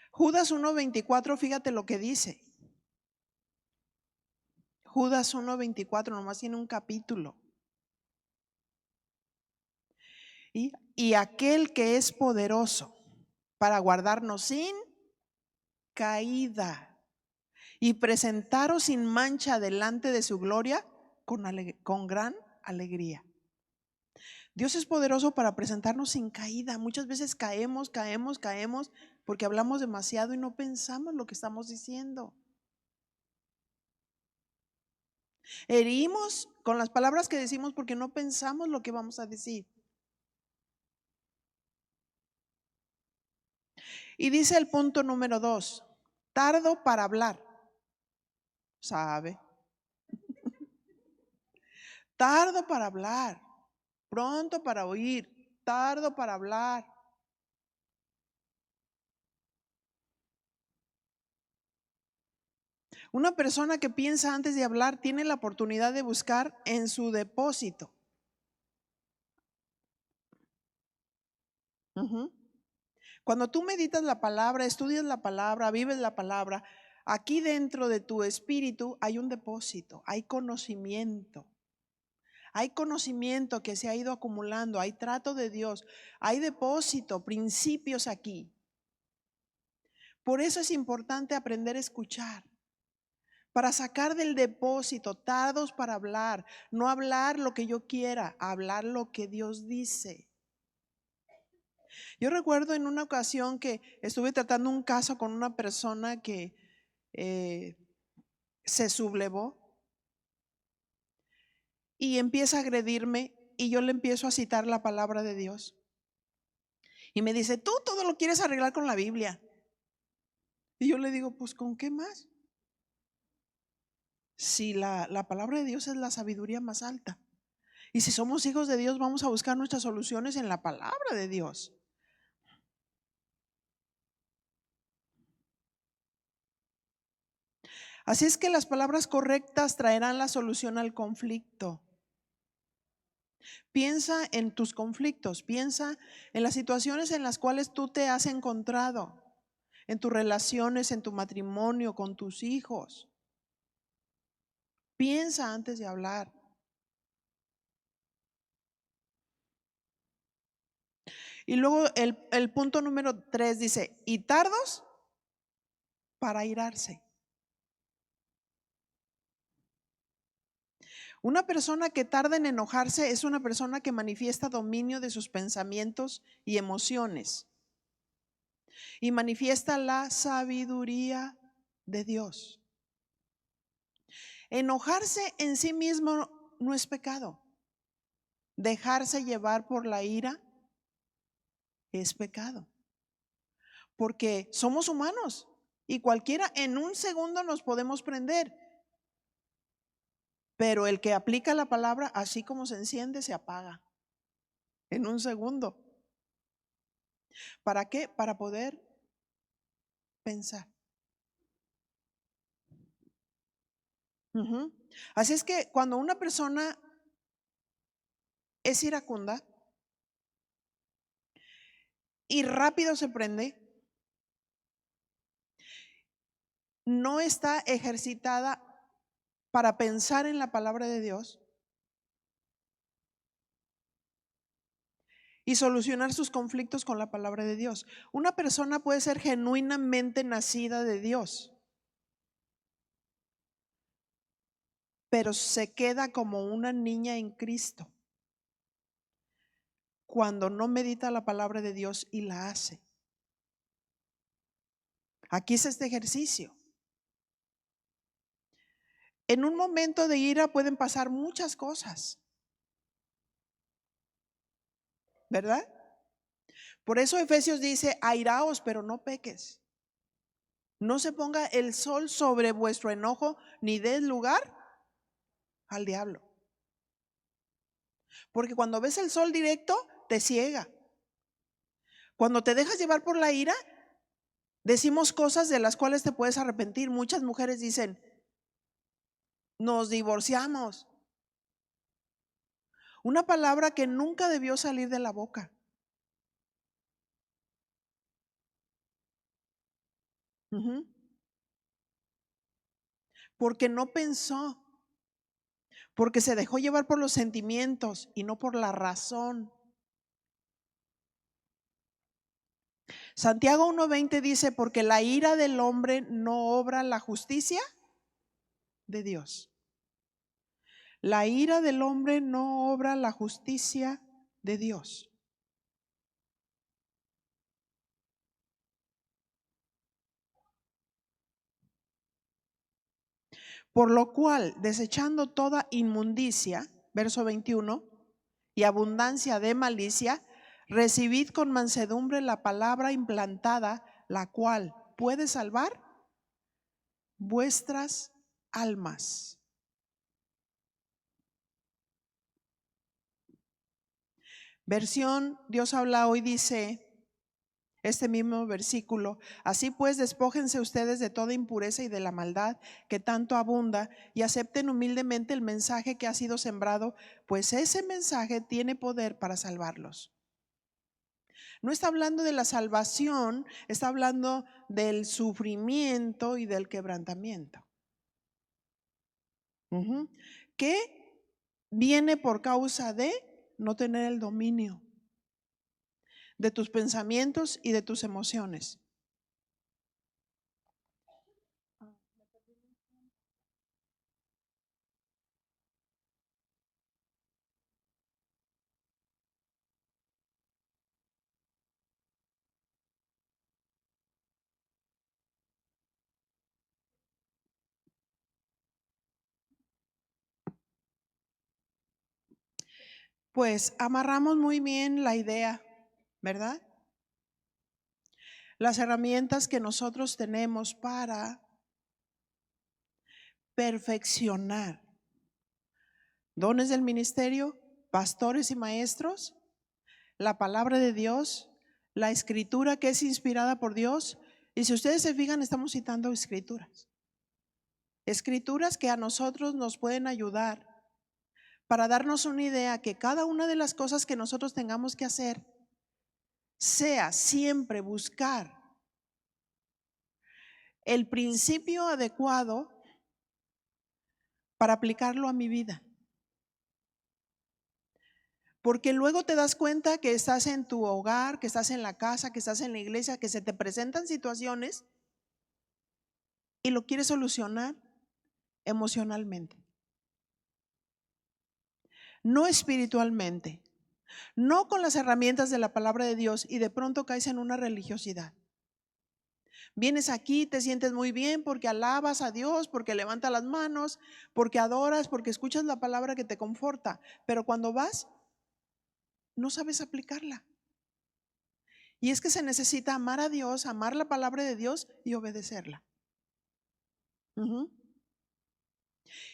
S1: Judas 1:24, fíjate lo que dice. Judas 1:24, nomás tiene un capítulo. Y aquel que es poderoso para guardarnos sin caída y presentaros sin mancha delante de su gloria con gran alegría. Dios es poderoso para presentarnos sin caída. Muchas veces caemos porque hablamos demasiado y no pensamos lo que estamos diciendo. Herimos con las palabras que decimos porque no pensamos lo que vamos a decir. Y dice el punto número 2, tardo para hablar. ¿Sabe? Tardo para hablar, pronto para oír, tardo para hablar. Una persona que piensa antes de hablar tiene la oportunidad de buscar en su depósito. Cuando tú meditas la palabra, estudias la palabra, vives la palabra, aquí dentro de tu espíritu hay un depósito, hay conocimiento. Hay conocimiento que se ha ido acumulando, hay trato de Dios, hay depósito, principios aquí. Por eso es importante aprender a escuchar, para sacar del depósito, tardos para hablar, no hablar lo que yo quiera, hablar lo que Dios dice. Yo recuerdo en una ocasión que estuve tratando un caso con una persona que se sublevó y empieza a agredirme y yo le empiezo a citar la palabra de Dios. Y me dice, tú todo lo quieres arreglar con la Biblia. Y yo le digo, pues ¿con qué más? Si la palabra de Dios es la sabiduría más alta. Y si somos hijos de Dios, vamos a buscar nuestras soluciones en la palabra de Dios. Así es que las palabras correctas traerán la solución al conflicto. Piensa en tus conflictos, piensa en las situaciones en las cuales tú te has encontrado, en tus relaciones, en tu matrimonio, con tus hijos. Piensa antes de hablar. Y luego el punto número 3 dice, y tardos para airarse. Una persona que tarda en enojarse es una persona que manifiesta dominio de sus pensamientos y emociones y manifiesta la sabiduría de Dios. Enojarse en sí mismo no es pecado. Dejarse llevar por la ira es pecado. Porque somos humanos y cualquiera en un segundo nos podemos prender. Pero el que aplica la palabra, así como se enciende, se apaga en un segundo. ¿Para qué? Para poder pensar. Ujú. Así es que cuando una persona es iracunda y rápido se prende, no está ejercitada para pensar en la palabra de Dios y solucionar sus conflictos con la palabra de Dios. Una persona puede ser genuinamente nacida de Dios, pero se queda como una niña en Cristo cuando no medita la palabra de Dios y la hace. Aquí es este ejercicio. En un momento de ira pueden pasar muchas cosas, ¿verdad? Por eso Efesios dice, airaos, pero no peques. No se ponga el sol sobre vuestro enojo, ni des lugar al diablo. Porque cuando ves el sol directo, te ciega. Cuando te dejas llevar por la ira, decimos cosas de las cuales te puedes arrepentir. Muchas mujeres dicen, nos divorciamos. Una palabra que nunca debió salir de la boca. Ujú. Porque no pensó, porque se dejó llevar por los sentimientos y no por la razón. Santiago 1:20 dice, porque la ira del hombre no obra la justicia de Dios. La ira del hombre no obra la justicia de Dios. Por lo cual, desechando toda inmundicia, verso 21, y abundancia de malicia, recibid con mansedumbre la palabra implantada, la cual puede salvar vuestras almas. Versión Dios habla hoy dice, este mismo versículo, así pues despójense ustedes de toda impureza y de la maldad que tanto abunda y acepten humildemente el mensaje que ha sido sembrado, pues ese mensaje tiene poder para salvarlos. No está hablando de la salvación, está hablando del sufrimiento y del quebrantamiento. ¿Qué viene por causa de no tener el dominio de tus pensamientos y de tus emociones? Pues amarramos muy bien la idea, ¿verdad? Las herramientas que nosotros tenemos para perfeccionar dones del ministerio, pastores y maestros, la palabra de Dios, la escritura que es inspirada por Dios. Y si ustedes se fijan, estamos citando escrituras. Escrituras que a nosotros nos pueden ayudar para darnos una idea que cada una de las cosas que nosotros tengamos que hacer sea siempre buscar el principio adecuado para aplicarlo a mi vida. Porque luego te das cuenta que estás en tu hogar, que estás en la casa, que estás en la iglesia, que se te presentan situaciones y lo quieres solucionar emocionalmente, no espiritualmente, no con las herramientas de la palabra de Dios, y de pronto caes en una religiosidad. Vienes aquí, te sientes muy bien porque alabas a Dios, porque levantas las manos, porque adoras, porque escuchas la palabra que te conforta, pero cuando vas, no sabes aplicarla. Y es que se necesita amar a Dios, amar la palabra de Dios y obedecerla.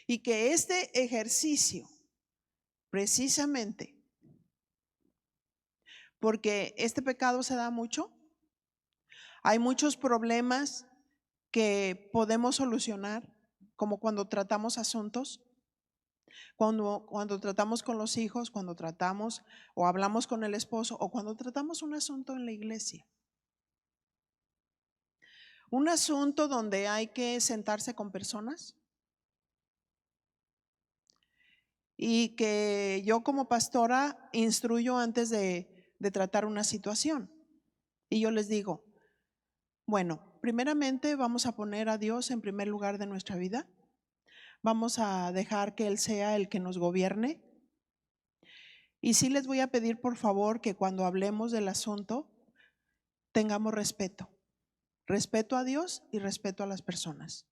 S1: Y que este ejercicio, precisamente, porque este pecado se da mucho, hay muchos problemas que podemos solucionar como cuando tratamos asuntos, cuando tratamos con los hijos, cuando tratamos o hablamos con el esposo o cuando tratamos un asunto en la iglesia. Un asunto donde hay que sentarse con personas y que yo como pastora instruyo antes de tratar una situación. Y yo les digo, bueno, primeramente vamos a poner a Dios en primer lugar de nuestra vida. Vamos a dejar que Él sea el que nos gobierne. Y sí les voy a pedir por favor que cuando hablemos del asunto tengamos respeto. Respeto a Dios y respeto a las personas.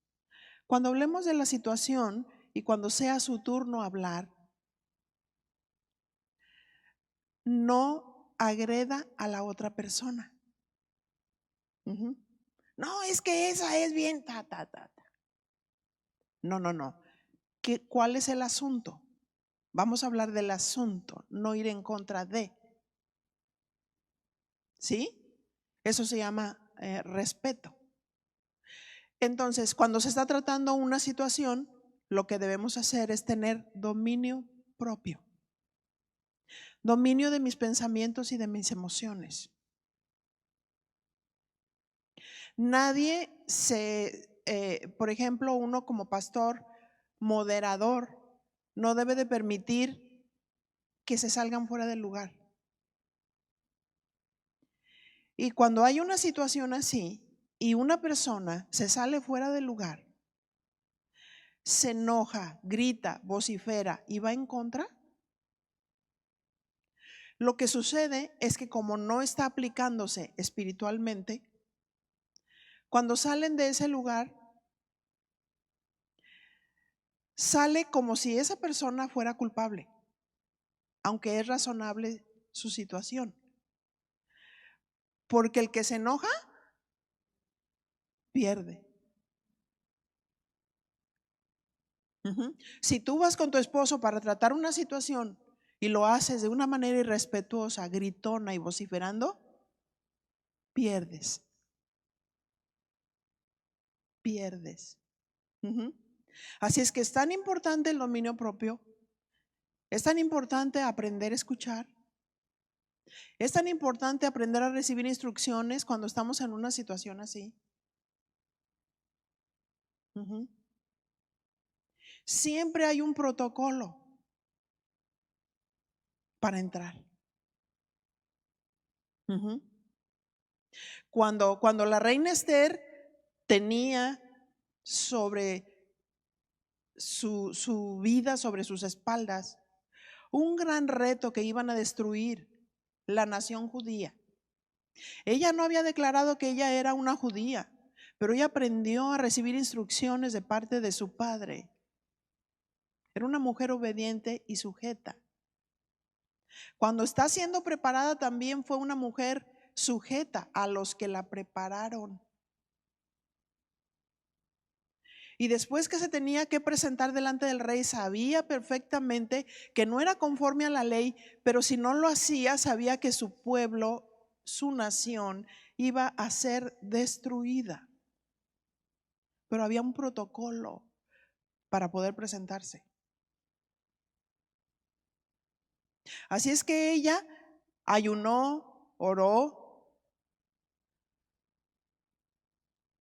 S1: Cuando hablemos de la situación y cuando sea su turno hablar, no agreda a la otra persona. No, es que esa es bien, ta. No. ¿Cuál es el asunto? Vamos a hablar del asunto, no ir en contra de. ¿Sí? Eso se llama respeto. Entonces, cuando se está tratando una situación, lo que debemos hacer es tener dominio propio. Dominio de mis pensamientos y de mis emociones. Nadie por ejemplo, uno como pastor, moderador, no debe de permitir que se salgan fuera del lugar. Y cuando hay una situación así y una persona se sale fuera del lugar, se enoja, grita, vocifera y va en contra, lo que sucede es que como no está aplicándose espiritualmente, cuando salen de ese lugar, sale como si esa persona fuera culpable, aunque es razonable su situación. Porque el que se enoja, pierde. Si tú vas con tu esposo para tratar una situación y lo haces de una manera irrespetuosa, gritona y vociferando, pierdes. Así es que es tan importante el dominio propio, es tan importante aprender a escuchar, es tan importante aprender a recibir instrucciones cuando estamos en una situación así. Siempre hay un protocolo para entrar. Cuando la reina Esther tenía sobre su vida, sobre sus espaldas, un gran reto que iban a destruir la nación judía. Ella no había declarado que ella era una judía, pero ella aprendió a recibir instrucciones de parte de su padre. Era una mujer obediente y sujeta. Cuando está siendo preparada también fue una mujer sujeta a los que la prepararon. Y después que se tenía que presentar delante del rey, sabía perfectamente que no era conforme a la ley, pero si no lo hacía, sabía que su pueblo, su nación, iba a ser destruida. Pero había un protocolo para poder presentarse. Así es que ella ayunó, oró,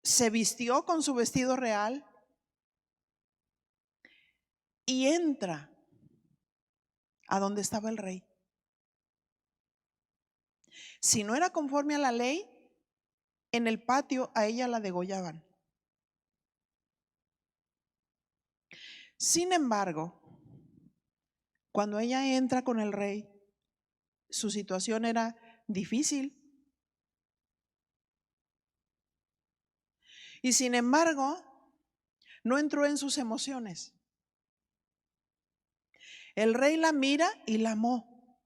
S1: se vistió con su vestido real y entra a donde estaba el rey. Si no era conforme a la ley, en el patio a ella la degollaban. Sin embargo, cuando ella entra con el rey, su situación era difícil. Y sin embargo, no entró en sus emociones. El rey la mira y la amó.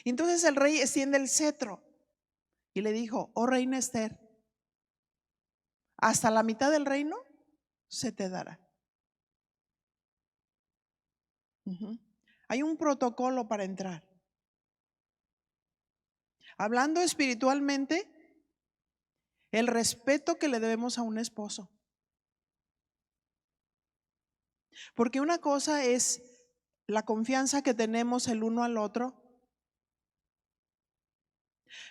S1: Entonces el rey extiende el cetro y le dijo: oh reina Esther, hasta la mitad del reino se te dará. Hay un protocolo para entrar. Hablando espiritualmente, el respeto que le debemos a un esposo. Porque una cosa es la confianza que tenemos el uno al otro.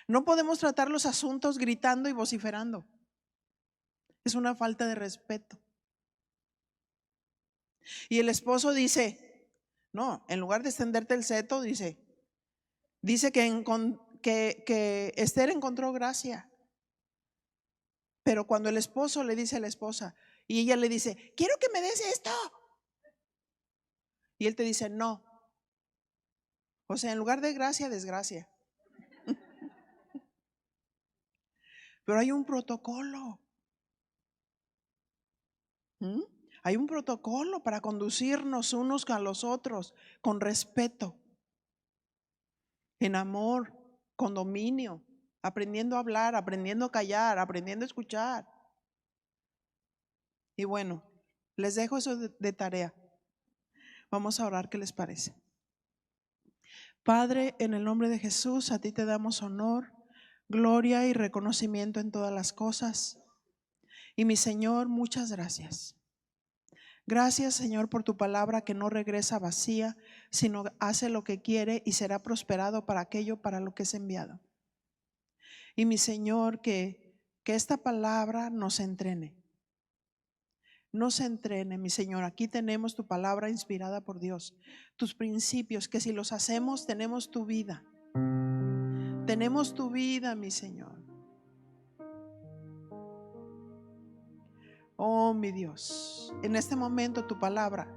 S1: No podemos tratar los asuntos gritando y vociferando. Es una falta de respeto. Y el esposo dice, no, en lugar de extenderte el cetro, dice que Esther encontró gracia. Pero cuando el esposo le dice a la esposa y ella le dice, quiero que me des esto, y él te dice no, o sea, en lugar de gracia, desgracia. Pero hay un protocolo. Hay un protocolo para conducirnos unos a los otros con respeto, en amor, con dominio, aprendiendo a hablar, aprendiendo a callar, aprendiendo a escuchar. Y bueno, les dejo eso de tarea. Vamos a orar, ¿qué les parece? Padre, en el nombre de Jesús, a ti te damos honor, gloria y reconocimiento en todas las cosas. Y mi Señor, muchas gracias. Gracias, Señor, por tu palabra que no regresa vacía, sino hace lo que quiere y será prosperado para aquello para lo que es enviado. Y mi Señor, que esta palabra nos entrene. Nos entrene, mi Señor. Aquí tenemos tu palabra inspirada por Dios, tus principios, que si los hacemos tenemos tu vida. Tenemos tu vida, mi Señor. Oh, mi Dios, en este momento tu palabra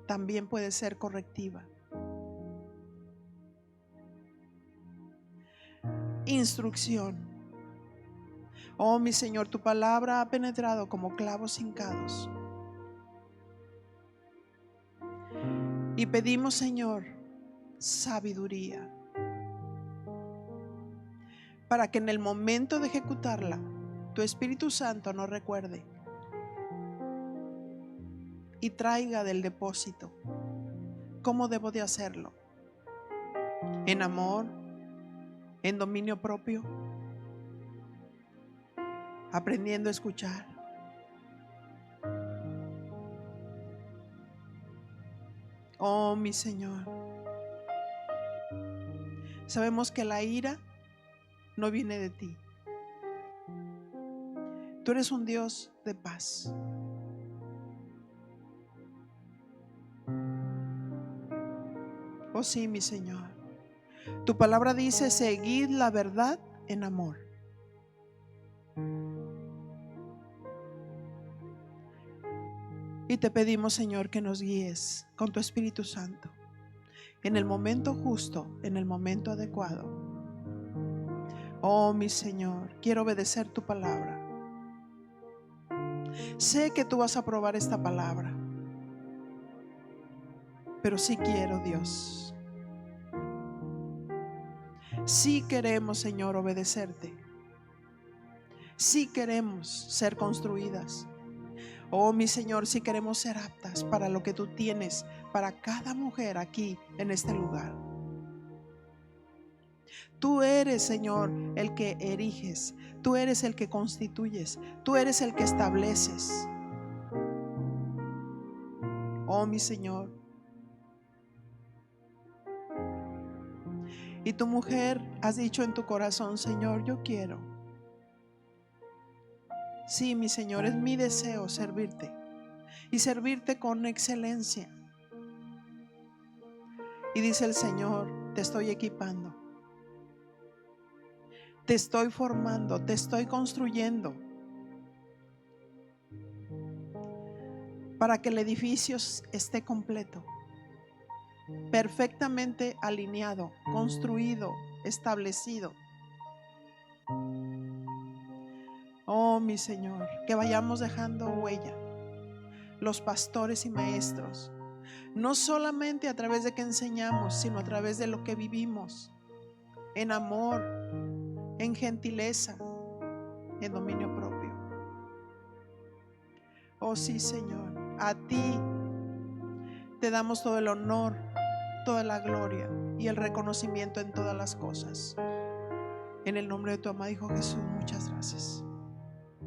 S1: también puede ser correctiva. Instrucción. Oh, mi Señor, tu palabra ha penetrado como clavos hincados. Y pedimos, Señor, sabiduría para que en el momento de ejecutarla, tu Espíritu Santo nos recuerde y traiga del depósito cómo debo de hacerlo. En amor, en dominio propio, aprendiendo a escuchar. Oh, mi Señor, sabemos que la ira no viene de ti. Tú eres un Dios de paz. Oh, sí, mi Señor. Tu palabra dice, seguid la verdad en amor. Y te pedimos, Señor, que nos guíes con tu Espíritu Santo en el momento justo, en el momento adecuado. Oh, mi Señor, quiero obedecer tu palabra. Sé que tú vas a aprobar esta palabra, pero sí quiero, Dios. Sí queremos, Señor, obedecerte. Sí queremos ser construidas. Oh, mi Señor, sí queremos ser aptas para lo que tú tienes para cada mujer aquí en este lugar. Tú eres, Señor, el que eriges. Tú eres el que constituyes. Tú eres el que estableces. Oh, mi Señor. Y tu mujer has dicho en tu corazón, Señor, yo quiero. Sí, mi Señor, es mi deseo servirte y servirte con excelencia. Y dice el Señor, te estoy equipando, te estoy formando, te estoy construyendo para que el edificio esté completo, perfectamente alineado, construido, establecido. Oh, mi Señor, que vayamos dejando huella, los pastores y maestros, no solamente a través de que enseñamos, sino a través de lo que vivimos, en amor, en gentileza, en dominio propio. Oh, sí, Señor, a ti te damos todo el honor, toda la gloria y el reconocimiento en todas las cosas. En el nombre de tu amado Hijo Jesús, muchas gracias.